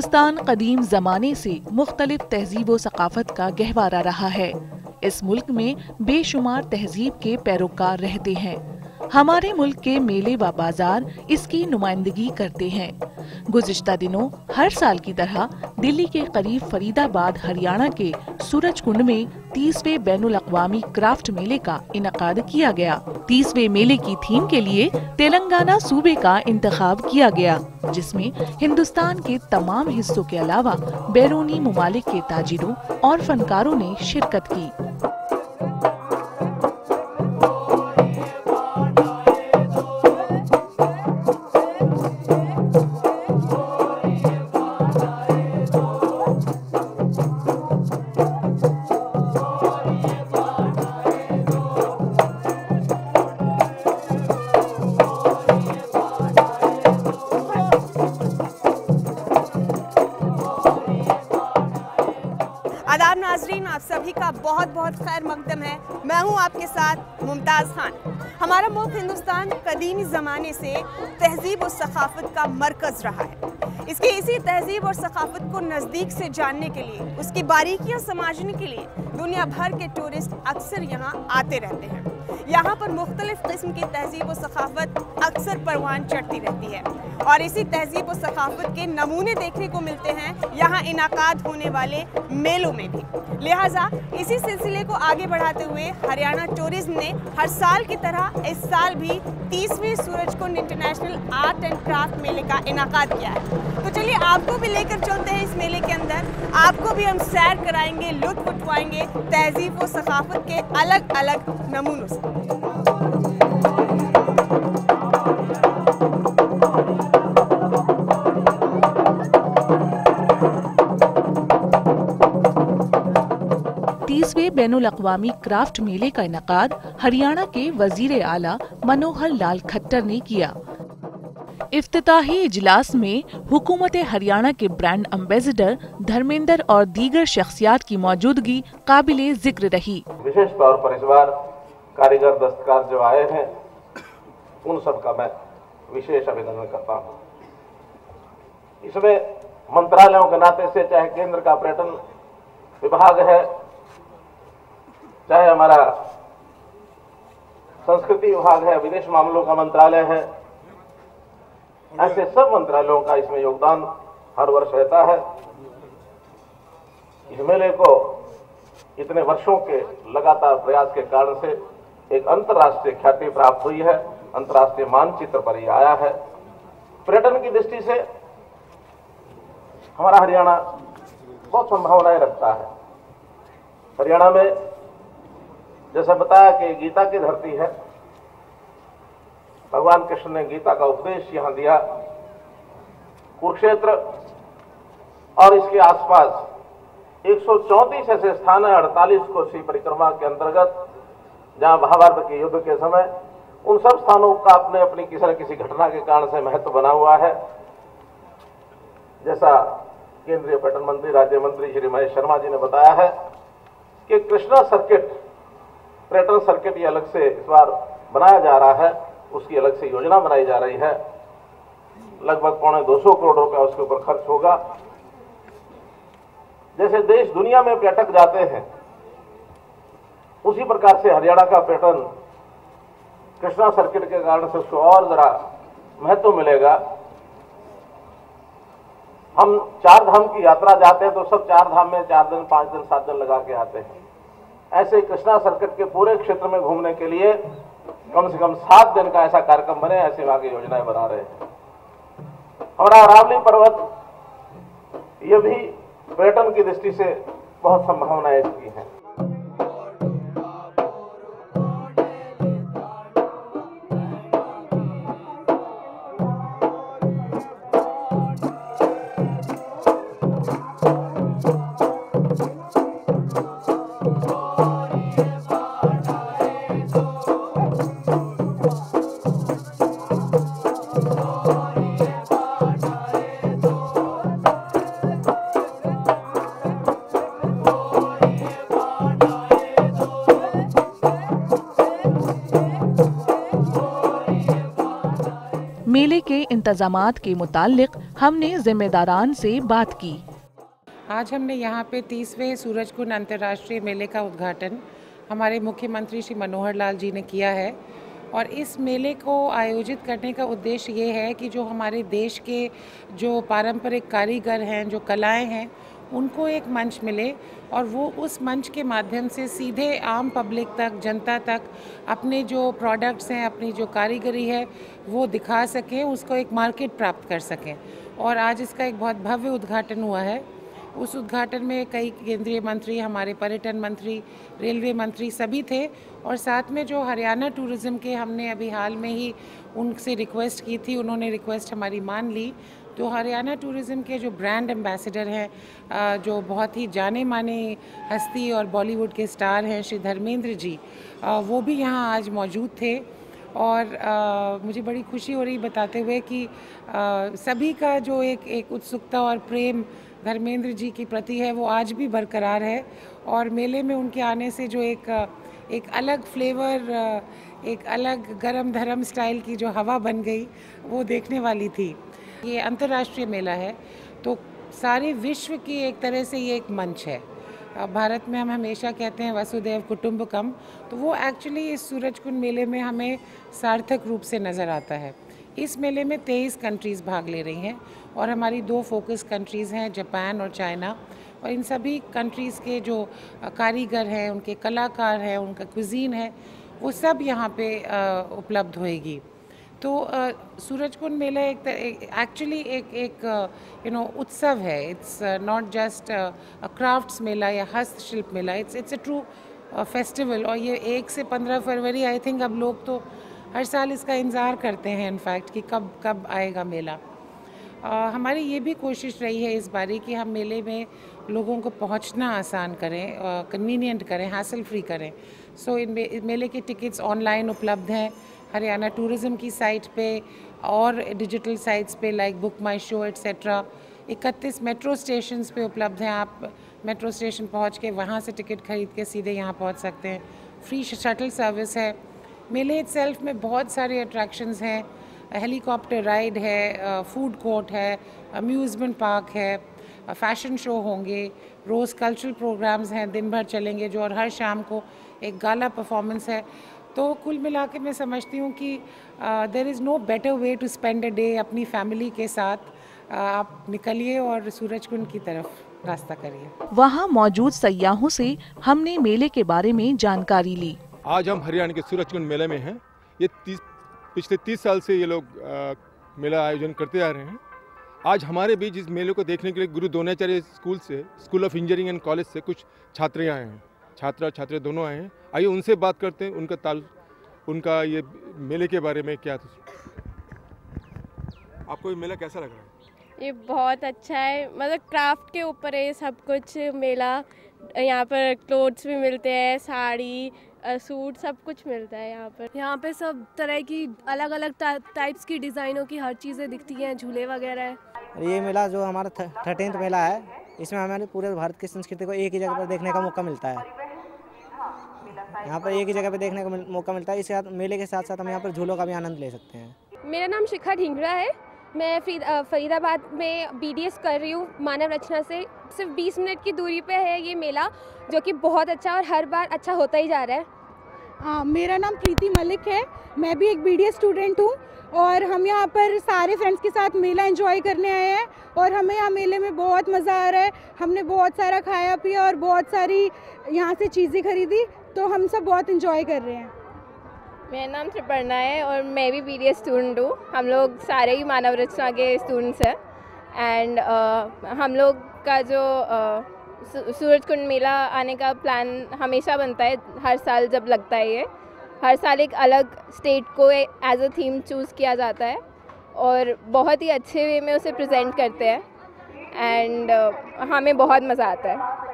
हिंदुस्तान कदीम जमाने से मुख्तलिफ तहजीब व सकाफत का गहवारा रहा है। इस मुल्क में बेशुमार तहजीब के पैरोकार रहते हैं। हमारे मुल्क के मेले व बाजार इसकी नुमाइंदगी करते हैं। गुज़िश्ता दिनों हर साल की तरह दिल्ली के करीब फरीदाबाद हरियाणा के सूरजकुंड में 30वें बैनुल अक़वामी क्राफ्ट मेले का इनकाद किया गया। 30वें मेले की थीम के लिए तेलंगाना सूबे का इंतखाब किया गया, जिसमें हिंदुस्तान के तमाम हिस्सों के अलावा बैरूनी मुमालिक के ताजिरों और फनकारों ने शिरकत की। आदाब नाजरीन, आप सभी का बहुत बहुत खैर मकदम है। मैं हूं आपके साथ मुमताज़ खान। हमारा मुल्क हिंदुस्तान कदीमी ज़माने से तहजीब और सकाफत का मरकज़ रहा है। इसकी इसी तहजीब और सकाफत को नज़दीक से जानने के लिए, उसकी बारीकियां समझने के लिए दुनिया भर के टूरिस्ट अक्सर यहाँ आते रहते हैं। यहाँ पर मुख्तलिफ किस्म की तहजीब और सकाफत अक्सर परवान चढ़ती रहती है और इसी तहजीब और सकाफत के नमूने देखने को मिलते हैं यहाँ इनाकाद होने वाले मेलों में भी। लिहाजा इसी सिलसिले को आगे बढ़ाते हुए हरियाणा टूरिज्म ने हर साल की तरह इस साल भी 30वें Surajkund international art and craft मेले का इनाकाद किया है। तो चलिए आपको भी लेकर चलते हैं इस मेले के अंदर। आपको भी हम सैर कराएंगे, लुत्फ उठवाएंगे तहजीब और सकाफत के अलग अलग नमूनों से। बैनुल अक़वामी क्राफ्ट मेले का इनकाद हरियाणा के वजीर आला मनोहर लाल खट्टर ने किया। इफ्तिताही इजलास में हुकूमत हरियाणा के ब्रांड एम्बेसडर धर्मेंद्र और दीगर शख्सियात की मौजूदगी काबिले जिक्र रही। विशेष तौर पर इस बार कारीगर दस्तकार जो आए हैं उन सब का मैं विशेष अभिनंदन करता हूँ। इसमें मंत्रालयों के नाते से, चाहे केंद्र का पर्यटन विभाग है, चाहे हमारा संस्कृति विभाग है, विदेश मामलों का मंत्रालय है, ऐसे सब मंत्रालयों का इसमें योगदान हर वर्ष रहता है। इस मेले को इतने वर्षों के लगातार प्रयास के कारण से एक अंतर्राष्ट्रीय ख्याति प्राप्त हुई है, अंतर्राष्ट्रीय मानचित्र पर यह आया है। पर्यटन की दृष्टि से हमारा हरियाणा बहुत संभावनाएं रखता है। हरियाणा में जैसा बताया कि गीता की धरती है, भगवान कृष्ण ने गीता का उपदेश यहां दिया। कुरुक्षेत्र और इसके आसपास 134 ऐसे स्थान है, 48 कोसी परिक्रमा के अंतर्गत, जहां महाभारत के युद्ध के समय उन सब स्थानों का अपने अपनी किसी न किसी घटना के कारण से महत्व बना हुआ है। जैसा केंद्रीय पर्यटन मंत्री राज्य मंत्री श्री महेश शर्मा जी ने बताया है कि कृष्णा सर्किट, पर्यटन सर्किट ये अलग से इस बार बनाया जा रहा है, उसकी अलग से योजना बनाई जा रही है। लगभग 250 करोड़ रुपया उसके ऊपर खर्च होगा। जैसे देश दुनिया में पर्यटक जाते हैं, उसी प्रकार से हरियाणा का पर्यटन कृष्णा सर्किट के कारण से उसको और जरा महत्व मिलेगा। हम 4 धाम की यात्रा जाते हैं तो सब 4 धाम में 4 दिन 5 दिन 7 दिन लगा के आते हैं। ऐसे कृष्णा सर्किट के पूरे क्षेत्र में घूमने के लिए कम से कम 7 दिन का ऐसा कार्यक्रम बने, ऐसी वहां की योजनाएं बना रहे हैं। हमारा अरावली पर्वत, ये भी पर्यटन की दृष्टि से बहुत संभावनाएं इसकी हैं। मेले के इंतजामात के मुताल्लिक हमने जिम्मेदारान से बात की। आज हमने यहाँ पे 30वें सूरजकुंड अंतर्राष्ट्रीय मेले का उद्घाटन हमारे मुख्यमंत्री श्री मनोहर लाल जी ने किया है। और इस मेले को आयोजित करने का उद्देश्य ये है कि जो हमारे देश के जो पारंपरिक कारीगर हैं, जो कलाएं हैं, उनको एक मंच मिले और वो उस मंच के माध्यम से सीधे आम पब्लिक तक, जनता तक अपने जो प्रोडक्ट्स हैं, अपनी जो कारीगरी है वो दिखा सकें, उसको एक मार्केट प्राप्त कर सकें। और आज इसका एक बहुत भव्य उद्घाटन हुआ है। उस उद्घाटन में कई केंद्रीय मंत्री, हमारे पर्यटन मंत्री, रेलवे मंत्री सभी थे। और साथ में जो हरियाणा टूरिज़्म के हमने अभी हाल में ही उनसे रिक्वेस्ट की थी, उन्होंने रिक्वेस्ट हमारी मान ली। तो हरियाणा टूरिज़्म के जो ब्रांड एम्बेसडर हैं, जो बहुत ही जाने माने हस्ती और बॉलीवुड के स्टार हैं, श्री धर्मेंद्र जी, वो भी यहाँ आज मौजूद थे। और मुझे बड़ी खुशी हो रही बताते हुए कि सभी का जो एक उत्सुकता और प्रेम धर्मेंद्र जी की प्रति है वो आज भी बरकरार है। और मेले में उनके आने से जो एक अलग फ्लेवर, एक अलग गरम धरम स्टाइल की जो हवा बन गई वो देखने वाली थी। ये अंतर्राष्ट्रीय मेला है तो सारे विश्व की एक तरह से ये एक मंच है। भारत में हम हमेशा कहते हैं वसुधैव कुटुंबकम, तो वो एक्चुअली इस सूरजकुंड मेले में हमें सार्थक रूप से नज़र आता है। इस मेले में 23 कंट्रीज़ भाग ले रही हैं और हमारी 2 फोकस कंट्रीज़ हैं, जापान और चाइना। और इन सभी कंट्रीज़ के जो कारीगर हैं, उनके कलाकार हैं, उनका कुजीन है, वो सब यहाँ पे उपलब्ध होएगी। तो सूरजकुंड मेला एक्चुअली एक उत्सव है। It's not just a crafts मेला या हस्तशिल्प मेला, इट्स अ ट्रू फेस्टिवल। और ये 1 से 15 फरवरी आई थिंक अब लोग तो हर साल इसका इंतज़ार करते हैं इनफैक्ट कि कब आएगा मेला। हमारी ये भी कोशिश रही है इस बारी कि हम मेले में लोगों को पहुंचना आसान करें, कन्वीनियंट करें, हासिल फ्री करें। सो इन मेले के टिकट्स ऑनलाइन उपलब्ध हैं हरियाणा टूरिज़्म की साइट पे और डिजिटल साइट्स पे लाइक बुक माई शो एट्सेट्रा। 31 मेट्रो स्टेशंस पे उपलब्ध हैं। आप मेट्रो स्टेशन पहुंच के वहाँ से टिकट खरीद के सीधे यहाँ पहुँच सकते हैं। फ्री शटल सर्विस है। मेले इटसेल्फ में बहुत सारे अट्रैक्शंस हैं। हेलीकॉप्टर राइड है, फूड कोर्ट है, अम्यूज़मेंट पार्क है, फैशन शो होंगे, रोज़ कल्चरल प्रोग्राम्स हैं, दिन भर चलेंगे जो, और हर शाम को एक गाला परफॉर्मेंस है। तो कुल मिला के मैं समझती हूँ कि there is no better way to spend a day अपनी फैमिली के साथ। आप निकलिए और सूरजकुंड की तरफ रास्ता करिए। वहाँ मौजूद सयाहों से हमने मेले के बारे में जानकारी ली। आज हम हरियाणा के सूरजकुंड मेले में हैं। ये पिछले 30 साल से ये लोग मेला आयोजन करते आ रहे हैं। आज हमारे बीच इस मेले को देखने के लिए गुरु Dronacharya school of engineering and college से कुछ छात्र आए हैं। छात्र और छात्रे दोनों आए हैं। आइए उनसे बात करते हैं, उनका ये मेले के बारे में क्या। आपको ये मेला कैसा लग रहा है? ये बहुत अच्छा है, मतलब क्राफ्ट के ऊपर है ये सब कुछ मेला। यहाँ पर क्लोथ्स भी मिलते हैं, साड़ी, सूट, सब कुछ मिलता है यहाँ पर। यहाँ पे सब तरह की अलग अलग टाइप्स की डिज़ाइनों की हर चीज़ें दिखती हैं, झूले वगैरह है। ये मेला जो हमारा 13th मेला है, इसमें हमारे पूरे भारत की संस्कृति को एक ही जगह पर देखने का मौका मिलता है। यहाँ पर एक ही जगह पर देखने का मौका मिलता है। इसके साथ मेले के साथ साथ हम यहाँ पर झूलों का भी आनंद ले सकते हैं। मेरा नाम शिखा ढींगरा है। मैं फरीदाबाद में BDS कर रही हूँ मानव रचना से। सिर्फ 20 मिनट की दूरी पे है ये मेला, जो कि बहुत अच्छा और हर बार अच्छा होता ही जा रहा है। हाँ, मेरा नाम प्रीति मलिक है। मैं भी एक BDS स्टूडेंट हूँ और हम यहाँ पर सारे फ्रेंड्स के साथ मेला एंजॉय करने आए हैं और हमें यहाँ मेले में बहुत मज़ा आ रहा है। हमने बहुत सारा खाया पिया और बहुत सारी यहाँ से चीज़ें खरीदी, तो हम सब बहुत एंजॉय कर रहे हैं। मेरा नाम त्रिपर्णा है और मैं भी BDS स्टूडेंट हूँ। हम लोग सारे ही मानव रचना के स्टूडेंट्स हैं एंड हम लोग का जो सूरजकुंड मेला आने का प्लान हमेशा बनता है। हर साल जब लगता है ये, हर साल एक अलग स्टेट को एज अ थीम चूज़ किया जाता है और बहुत ही अच्छे वे में उसे प्रेजेंट करते हैं एंड हमें बहुत मज़ा आता है।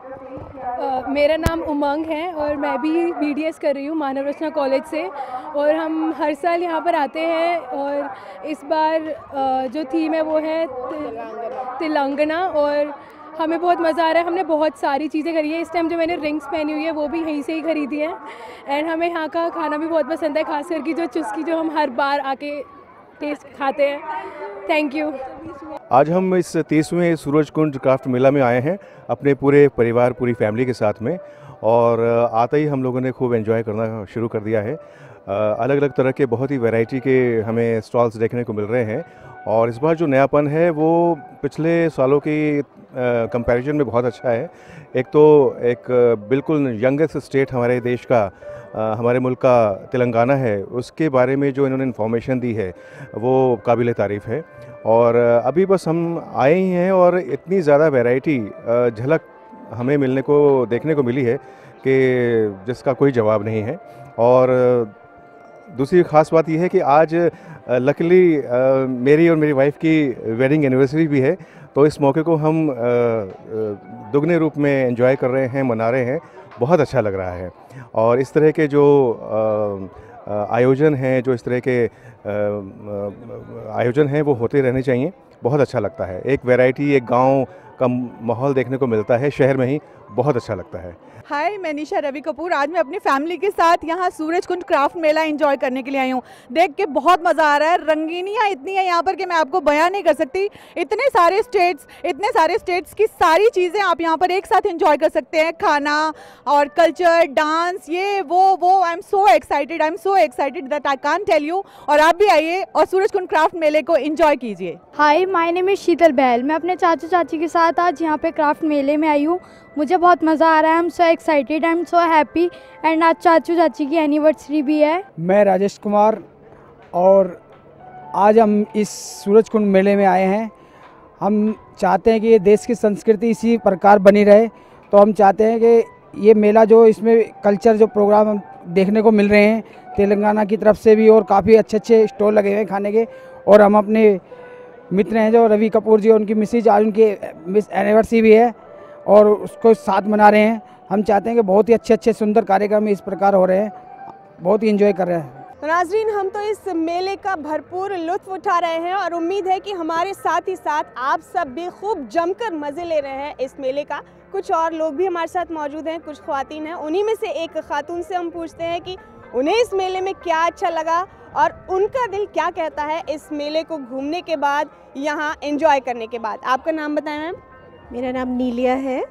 मेरा नाम उमंग है और मैं भी BDS कर रही हूँ मानव रचना कॉलेज से, और हम हर साल यहाँ पर आते हैं और इस बार जो थीम है वो है तेलंगाना और हमें बहुत मज़ा आ रहा है। हमने बहुत सारी चीज़ें खरीदी है। इस टाइम जो मैंने रिंग्स पहनी हुई है वो भी यहीं से ही खरीदी है एंड हमें यहाँ का खाना भी बहुत पसंद है, खास करके जो चुस्की जो हम हर बार आके टेस्ट खाते हैं। Thank you. आज हम इस 30वें सूरज कुंड क्राफ्ट मेला में आए हैं अपने पूरे परिवार, पूरी फैमिली के साथ में, और आते ही हम लोगों ने खूब एंजॉय करना शुरू कर दिया है। अलग अलग तरह के बहुत ही वैरायटी के हमें स्टॉल्स देखने को मिल रहे हैं, और इस बार जो नयापन है वो पिछले सालों की कंपैरिजन में बहुत अच्छा है। एक तो बिल्कुल यंगेस्ट स्टेट हमारे देश का, हमारे मुल्क का तेलंगाना है, उसके बारे में जो इन्होंने इन्फॉर्मेशन दी है वो काबिल तारीफ़ है। और अभी बस हम आए ही हैं और इतनी ज़्यादा वैरायटी झलक हमें मिलने को, देखने को मिली है कि जिसका कोई जवाब नहीं है। और दूसरी ख़ास बात यह है कि आज लकीली मेरी और मेरी वाइफ की वेडिंग एनिवर्सरी भी है, तो इस मौके को हम दुगने रूप में एंजॉय कर रहे हैं, मना रहे हैं। बहुत अच्छा लग रहा है। और इस तरह के जो आयोजन हैं, जो इस तरह के आयोजन हैं वो होते रहने चाहिए। बहुत अच्छा लगता है, एक वैरायटी, एक गांव का माहौल देखने को मिलता है शहर में ही, बहुत अच्छा लगता है। हाय, मैं निशा रवि कपूर। आज मैं अपनी फैमिली के साथ यहाँ सूरज कुंड क्राफ्ट मेला एंजॉय करने के लिए आई हूँ। देख के बहुत मज़ा आ रहा है। रंगीनियाँ इतनी है यहाँ पर कि मैं आपको बयान नहीं कर सकती। इतने सारे स्टेट्स की सारी चीज़ें आप यहाँ पर एक साथ एंजॉय कर सकते हैं। खाना और कल्चर, डांस, ये वो I am so excited that I can't tell you. और आप भी आइए और सूरज कुंड क्राफ्ट मेले को एंजॉय कीजिए। हाय, माय नेम इज़ शीतल बहल। मैं अपने चाचू चाची के साथ आज यहाँ पे क्राफ्ट मेले में आई हूँ। मुझे बहुत मज़ा आ रहा है। आई am so excited, I am so happy. And आज चाचू चाची की एनिवर्सरी भी है। मैं राजेश कुमार, और आज हम इस सूरज कुंड मेले में आए हैं। हम चाहते हैं कि ये देश की संस्कृति इसी प्रकार बनी रहे, तो हम चाहते हैं कि ये मेला जो इसमें कल्चर जो प्रोग्राम हम देखने को मिल रहे हैं तेलंगाना की तरफ से भी, और काफ़ी अच्छे स्टॉल लगे हुए हैं खाने के। और हम अपने मित्र हैं जो रवि कपूर जी, उनकी मिसेज, आज उनकी एनिवर्सरी भी है और उसको साथ मना रहे हैं। हम चाहते हैं कि बहुत ही अच्छे सुंदर कार्यक्रम इस प्रकार हो रहे हैं, बहुत ही एंजॉय कर रहे हैं। तो नाज़रीन, हम तो इस मेले का भरपूर लुत्फ़ उठा रहे हैं और उम्मीद है कि हमारे साथ ही साथ आप सब भी खूब जमकर मज़े ले रहे हैं इस मेले का। कुछ और लोग भी हमारे साथ मौजूद हैं, कुछ ख़वातीन हैं। उन्हीं में से एक खातून से हम पूछते हैं कि उन्हें इस मेले में क्या अच्छा लगा और उनका दिल क्या कहता है इस मेले को घूमने के बाद, यहाँ एंजॉय करने के बाद। आपका नाम बताएं मैम। मेरा नाम नीलिया है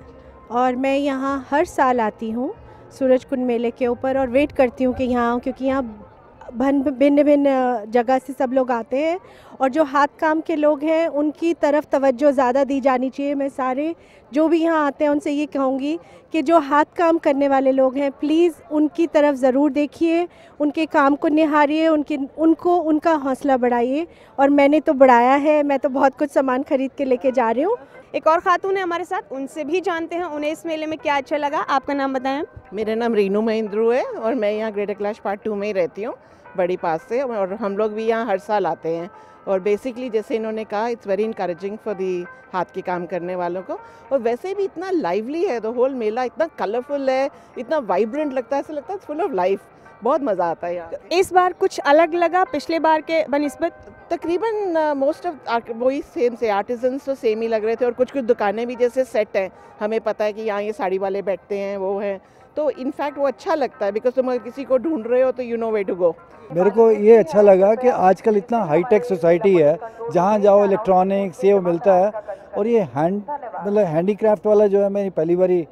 और मैं यहाँ हर साल आती हूँ सूरज कुंड मेले के ऊपर, और वेट करती हूँ कि यहाँ आऊँ, क्योंकि यहाँ भिन्न भिन्न जगह से सब लोग आते हैं और जो हाथ काम के लोग हैं उनकी तरफ तवज्जो ज़्यादा दी जानी चाहिए। मैं सारे जो भी यहाँ आते हैं उनसे ये कहूँगी कि जो हाथ काम करने वाले लोग हैं प्लीज़ उनकी तरफ ज़रूर देखिए, उनके काम को निहारिए, उनका हौसला बढ़ाइए। और मैंने तो बढ़ाया है, मैं तो बहुत कुछ सामान ख़रीद के लेके जा रही हूँ। एक और खातून है हमारे साथ, उनसे भी जानते हैं उन्हें इस मेले में क्या अच्छा लगा। आपका नाम बताएं। मेरा नाम रीनू महेंद्रू है और मैं यहाँ ग्रेटर कैलाश पार्ट 2 में ही रहती हूँ, बड़ी पास से। और हम लोग भी यहाँ हर साल आते हैं और बेसिकली जैसे इन्होंने कहा, it's very encouraging for the हाथ के काम करने वालों को। और वैसे भी इतना लाइवली है, द होल मेला इतना कलरफुल है, इतना वाइब्रेंट लगता है, ऐसा लगता है फुल ऑफ लाइफ। बहुत मज़ा आता है यहाँ। इस बार कुछ अलग लगा पिछले बार के बनिस्बत? तकरीबन मोस्ट ऑफ वही सेम से आर्टिजन्स तो सेम ही लग रहे थे, और कुछ दुकानें भी जैसे सेट हैं, हमें पता है कि यहाँ ये साड़ी वाले बैठते हैं, वो हैं, तो इनफैक्ट वो अच्छा लगता है बिकॉज तुम अगर किसी को ढूंढ रहे हो तो you know way to go. मेरे को ये अच्छा लगा कि आजकल इतना हाईटेक सोसाइटी है, जहाँ जाओ इलेक्ट्रॉनिक्स ये वो मिलता है। और ये हैंडीक्राफ्ट वाला जो है, मैंने पहली बारी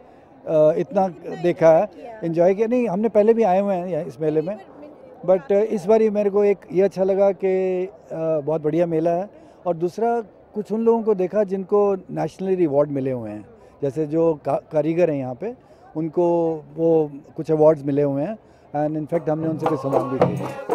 इतना देखा है, एंजॉय किया। नहीं, हमने पहले भी आए हुए हैं इस मेले में, बट इस बार मेरे को एक ये अच्छा लगा कि बहुत बढ़िया मेला है। और दूसरा, कुछ उन लोगों को देखा जिनको नेशनली रिवॉर्ड मिले हुए हैं, जैसे जो कारीगर हैं यहाँ पे, उनको वो कुछ अवार्ड्स मिले हुए हैं, एंड इनफैक्ट हमने उनसे कोई सामान भी खरीदा।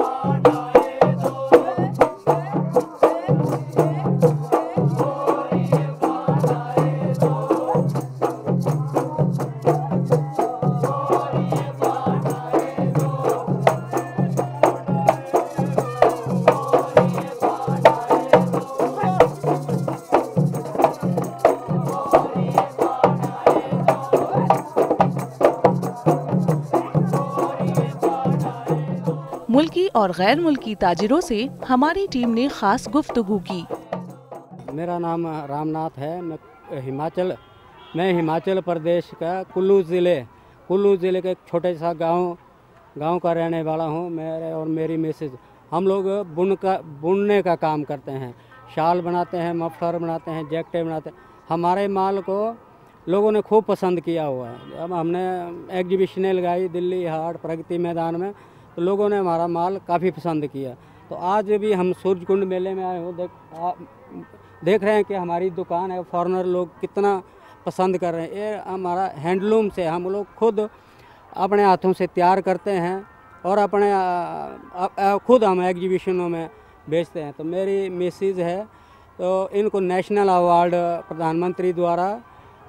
मुल्की और गैर मुल्की ताजिरों से हमारी टीम ने खास गुफ्तगू की। मेरा नाम रामनाथ है। मैं हिमाचल प्रदेश का कुल्लू ज़िले के एक छोटे सा गांव का रहने वाला हूं। मेरे और मेरी मिसेज हम लोग बुनने का काम करते हैं। शाल बनाते हैं, मफलर बनाते हैं, जैकेटें बनाते हैं। हमारे माल को लोगों ने खूब पसंद किया हुआ है। जब हमने एग्जीबिशनें लगाई दिल्ली हाट, प्रगति मैदान में, तो लोगों ने हमारा माल काफ़ी पसंद किया। तो आज भी हम सूरजकुंड मेले में आए हो, देख रहे हैं कि हमारी दुकान है, फॉरेनर लोग कितना पसंद कर रहे हैं। ये हमारा हैंडलूम से हम लोग खुद अपने हाथों से तैयार करते हैं और अपने खुद हम एग्जीबिशनों में बेचते हैं। तो मेरी मिसेज है, तो इनको नेशनल अवार्ड प्रधानमंत्री द्वारा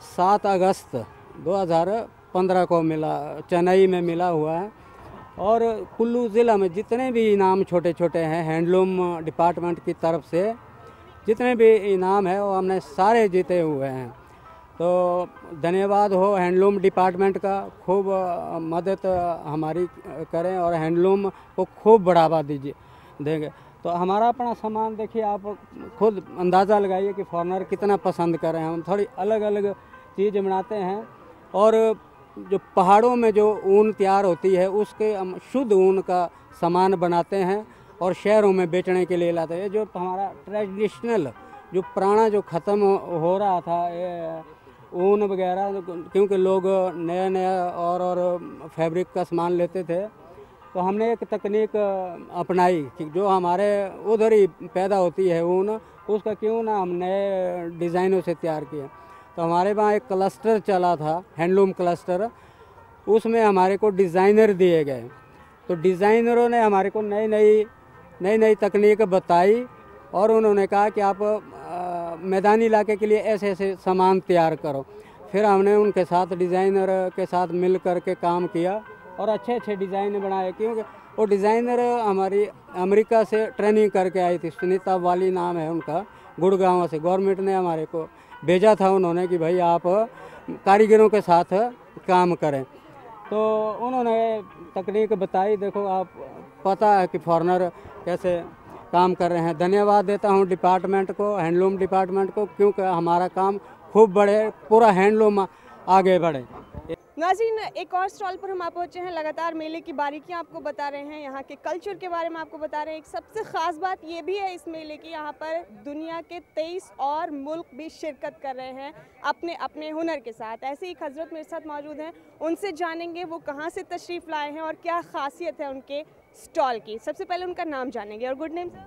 7 अगस्त 2015 को मिला, चेन्नई में मिला हुआ है। और कुल्लू ज़िला में जितने भी इनाम छोटे छोटे हैं हैंडलूम डिपार्टमेंट की तरफ से, जितने भी इनाम है वो हमने सारे जीते हुए हैं। तो धन्यवाद हो हैंडलूम डिपार्टमेंट का, खूब मदद हमारी करें और हैंडलूम को खूब बढ़ावा देंगे। तो हमारा अपना सामान देखिए, आप खुद अंदाज़ा लगाइए कि फॉरेनर कितना पसंद कर रहे हैं। हम थोड़ी अलग अलग चीज़ बनाते हैं और जो पहाड़ों में जो ऊन तैयार होती है उसके हम शुद्ध ऊन का सामान बनाते हैं और शहरों में बेचने के लिए लाते हैं। जो हमारा ट्रेडिशनल जो पुराना जो ख़त्म हो रहा था ये ऊन वगैरह, क्योंकि लोग नया नया और फैब्रिक का सामान लेते थे, तो हमने एक तकनीक अपनाई कि जो हमारे उधर ही पैदा होती है ऊन, उसका क्यों ना हम नए डिज़ाइनों से तैयार किए। तो हमारे वहाँ एक क्लस्टर चला था, हैंडलूम क्लस्टर, उसमें हमारे को डिज़ाइनर दिए गए। तो डिज़ाइनरों ने हमारे को नई नई तकनीक बताई और उन्होंने कहा कि आप मैदानी इलाके के लिए ऐसे ऐसे सामान तैयार करो। फिर हमने उनके साथ डिज़ाइनर के साथ मिल कर के काम किया और अच्छे अच्छे डिज़ाइन बनाए, क्योंकि वो डिज़ाइनर हमारी अमेरिका से ट्रेनिंग करके आई थी। सुनीता वाली नाम है उनका, गुड़गांव से। गवर्नमेंट ने हमारे को भेजा था उन्होंने कि भाई आप कारीगरों के साथ काम करें। तो उन्होंने तकनीक बताई। देखो आप पता है कि फॉरेनर कैसे काम कर रहे हैं। धन्यवाद देता हूं डिपार्टमेंट को, हैंडलूम डिपार्टमेंट को, क्योंकि हमारा काम खूब बढ़े, पूरा हैंडलूम आगे बढ़े। नाज़रीन, एक और स्टॉल पर हम आप पहुँचे हैं। लगातार मेले की बारीकियां आपको बता रहे हैं, यहाँ के कल्चर के बारे में आपको बता रहे हैं। एक सबसे ख़ास बात ये भी है इस मेले की, यहाँ पर दुनिया के 23 और मुल्क भी शिरकत कर रहे हैं अपने अपने हुनर के साथ। ऐसे ही हजरत मेरे साथ मौजूद हैं, उनसे जानेंगे वो कहाँ से तशरीफ़ लाए हैं और क्या ख़ासियत है उनके स्टॉल की। सबसे पहले उनका नाम जानेंगे। और good name sir?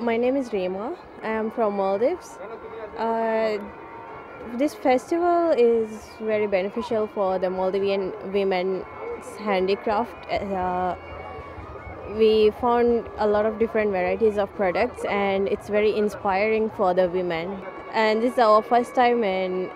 My name is Rema. I am from Maldives. This festival is very beneficial for the Maldivian women's handicraft. We found a lot of different varieties of products and it's very inspiring for the women. And this is our first time in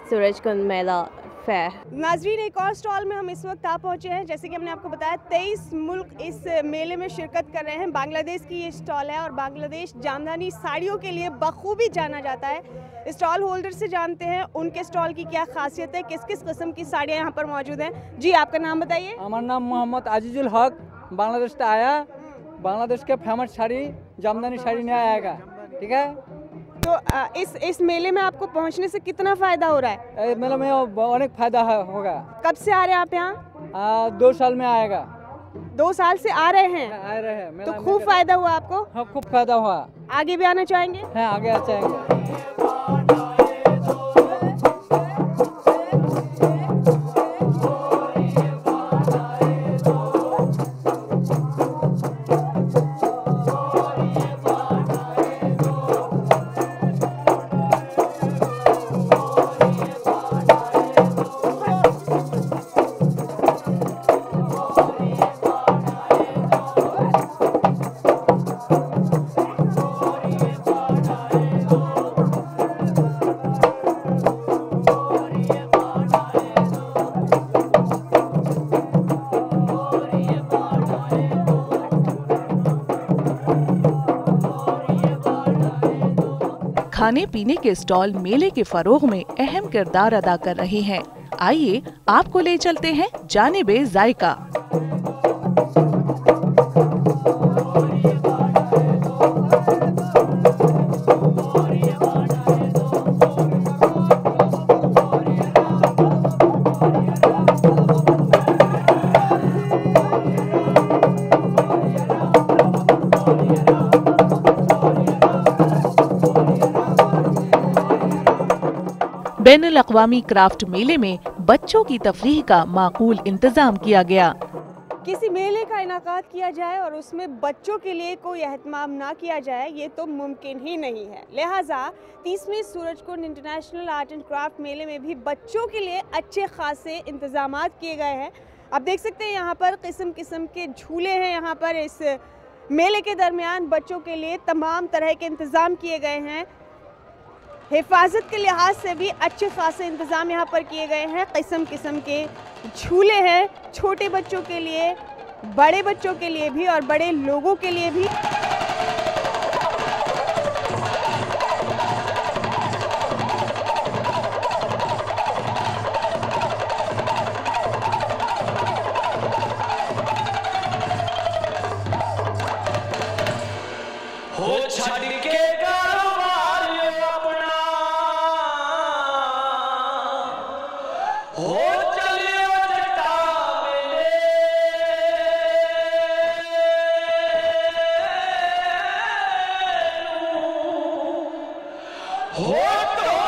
Surajkund Mela Fair. नाजरीन, एक और stall में हम इस वक्त आ पहुँचे हैं। जैसे कि हमने आपको बताया 23 मुल्क इस मेले में शिरकत कर रहे हैं। बांग्लादेश की ये स्टॉल है और बांग्लादेश जामदानी साड़ियों के लिए बखूबी जाना जाता है। स्टॉल होल्डर से जानते हैं उनके स्टॉल की क्या खासियत है, किस किस किस्म की साड़ियाँ यहाँ पर मौजूद हैं। जी, आपका नाम बताइए। हमारा नाम मोहम्मद आजीजुल हक, बांग्लादेश से आया। बांग्लादेश के फेमस साड़ी जामदानी साड़ी नहीं आएगा, ठीक है। तो इस मेले में आपको पहुंचने से कितना फ़ायदा हो रहा है? मेले में अनेक फ़ायदा होगा। कब से आ रहे हैं आप यहाँ? 2 साल में आएगा। 2 साल से आ रहे हैं? आ रहे हैं। तो खूब फ़ायदा हुआ आपको? हाँ, खूब फ़ायदा हुआ। आगे भी आना चाहेंगे? हाँ, आगे आ चाहेंगे। खाने पीने के स्टॉल मेले के फरोग में अहम किरदार अदा कर रहे हैं। आइए आपको ले चलते हैं जानिबे जायका। बैनुल अक़वामी क्राफ्ट मेले में बच्चों की तफरीह का माकूल इंतजाम किया गया। किसी मेले का इनाकाद किया जाए और उसमें बच्चों के लिए कोई एहतमाम ना किया जाए, ये तो मुमकिन ही नहीं है। लिहाजा 30वें Surajkund international art and craft मेले में भी बच्चों के लिए अच्छे खासे इंतजामात किए गए हैं। आप देख सकते हैं यहाँ पर किस्म किस्म के झूले हैं। यहाँ पर इस मेले के दरमियान बच्चों के लिए तमाम तरह के इंतज़ाम किए गए हैं। हिफाजत के लिहाज से भी अच्छे खासे इंतज़ाम यहाँ पर किए गए हैं। किस्म किस्म के झूले हैं, छोटे बच्चों के लिए, बड़े बच्चों के लिए भी और बड़े लोगों के लिए भी। हो तो